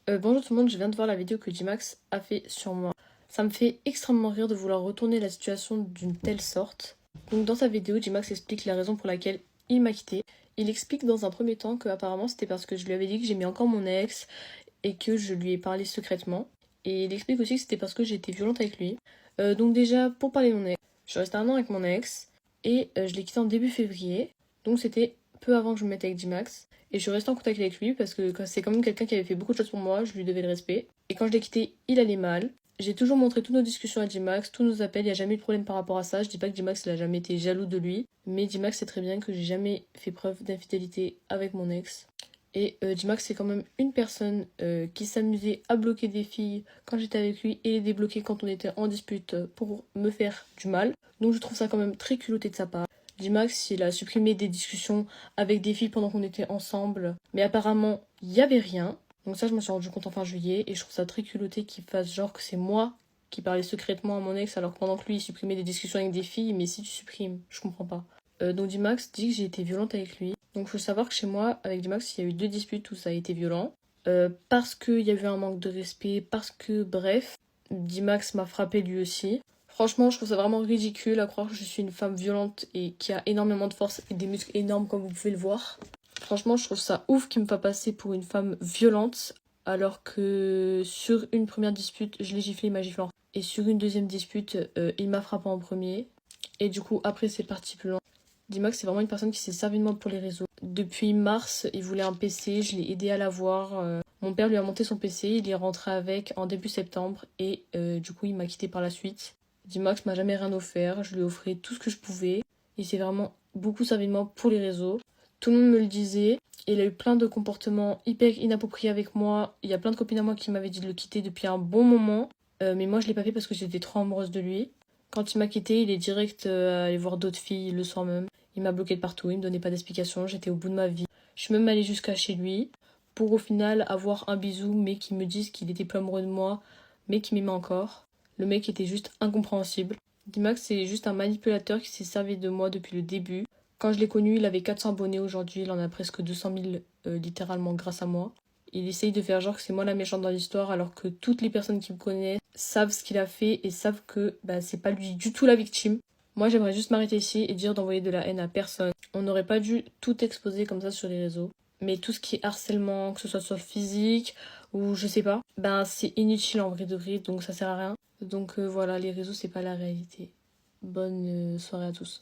Bonjour tout le monde, je viens de voir la vidéo que J-Max a fait sur moi. Ça me fait extrêmement rire de vouloir retourner la situation d'une telle sorte. Donc dans sa vidéo, J-Max explique la raison pour laquelle il m'a quitté. Il explique dans un premier temps que apparemment c'était parce que je lui avais dit que j'aimais encore mon ex et que je lui ai parlé secrètement. Et il explique aussi que c'était parce que j'étais violente avec lui. Donc déjà, pour parler de mon ex, je suis restée un an avec mon ex et je l'ai quitté en début février. Donc c'était peu avant que je me mette avec J-Max. Et je suis restée en contact avec lui parce que c'est quand même quelqu'un qui avait fait beaucoup de choses pour moi, je lui devais le respect. Et quand je l'ai quitté, il allait mal. J'ai toujours montré toutes nos discussions à J-Max, tous nos appels, il n'y a jamais eu de problème par rapport à ça. Je dis pas que J-Max n'a jamais été jaloux de lui, mais J-Max sait très bien que j'ai jamais fait preuve d'infidélité avec mon ex. Et J-Max c'est quand même une personne qui s'amusait à bloquer des filles quand j'étais avec lui et les débloquer quand on était en dispute pour me faire du mal. Donc je trouve ça quand même très culotté de sa part. J-Max, il a supprimé des discussions avec des filles pendant qu'on était ensemble, mais apparemment, il n'y avait rien. Donc ça, je m'en suis rendu compte en fin juillet, et je trouve ça très culotté qu'il fasse genre que c'est moi qui parlais secrètement à mon ex, alors que pendant que lui, il supprimait des discussions avec des filles, mais si tu supprimes, je comprends pas. Donc J-Max dit que j'ai été violente avec lui. Donc il faut savoir que chez moi, avec J-Max, il y a eu 2 disputes où ça a été violent. Parce qu'il y a eu un manque de respect, parce que, bref, J-Max m'a frappé lui aussi. Franchement, je trouve ça vraiment ridicule à croire que je suis une femme violente et qui a énormément de force et des muscles énormes comme vous pouvez le voir. Franchement, je trouve ça ouf qu'il me fasse passer pour une femme violente alors que sur une première dispute, je l'ai giflé, il m'a giflé. Et sur une deuxième dispute, il m'a frappé en premier. Et du coup, après, c'est parti plus loin. Dimax, c'est vraiment une personne qui s'est servi de moi pour les réseaux. Depuis mars, il voulait un PC, je l'ai aidé à l'avoir. Mon père lui a monté son PC, il est rentré avec en début septembre et du coup, il m'a quitté par la suite. Dimax m'a jamais rien offert, je lui offrais tout ce que je pouvais. Il s'est vraiment beaucoup servi de moi pour les réseaux. Tout le monde me le disait. Il a eu plein de comportements hyper inappropriés avec moi. Il y a plein de copines à moi qui m'avaient dit de le quitter depuis un bon moment. Mais moi, je l'ai pas fait parce que j'étais trop amoureuse de lui. Quand il m'a quitté, il est direct allé voir d'autres filles le soir même. Il m'a bloqué de partout, il me donnait pas d'explication, j'étais au bout de ma vie. Je suis même allée jusqu'à chez lui pour au final avoir un bisou, mais qui me dise qu'il était plus amoureux de moi, mais qui m'aimait encore. Le mec était juste incompréhensible. Dimax, c'est juste un manipulateur qui s'est servi de moi depuis le début. Quand je l'ai connu, il avait 400 abonnés, aujourd'hui il en a presque 200 000 littéralement grâce à moi. Il essaye de faire genre que c'est moi la méchante dans l'histoire alors que toutes les personnes qui me connaissent savent ce qu'il a fait et savent que c'est pas lui du tout la victime. Moi j'aimerais juste m'arrêter ici et dire d'envoyer de la haine à personne. On n'aurait pas dû tout exposer comme ça sur les réseaux. Mais tout ce qui est harcèlement, que ce soit sur le physique ou je sais pas, c'est inutile en vrai de vrai donc ça sert à rien. Donc voilà, les réseaux c'est pas la réalité. Bonne soirée à tous.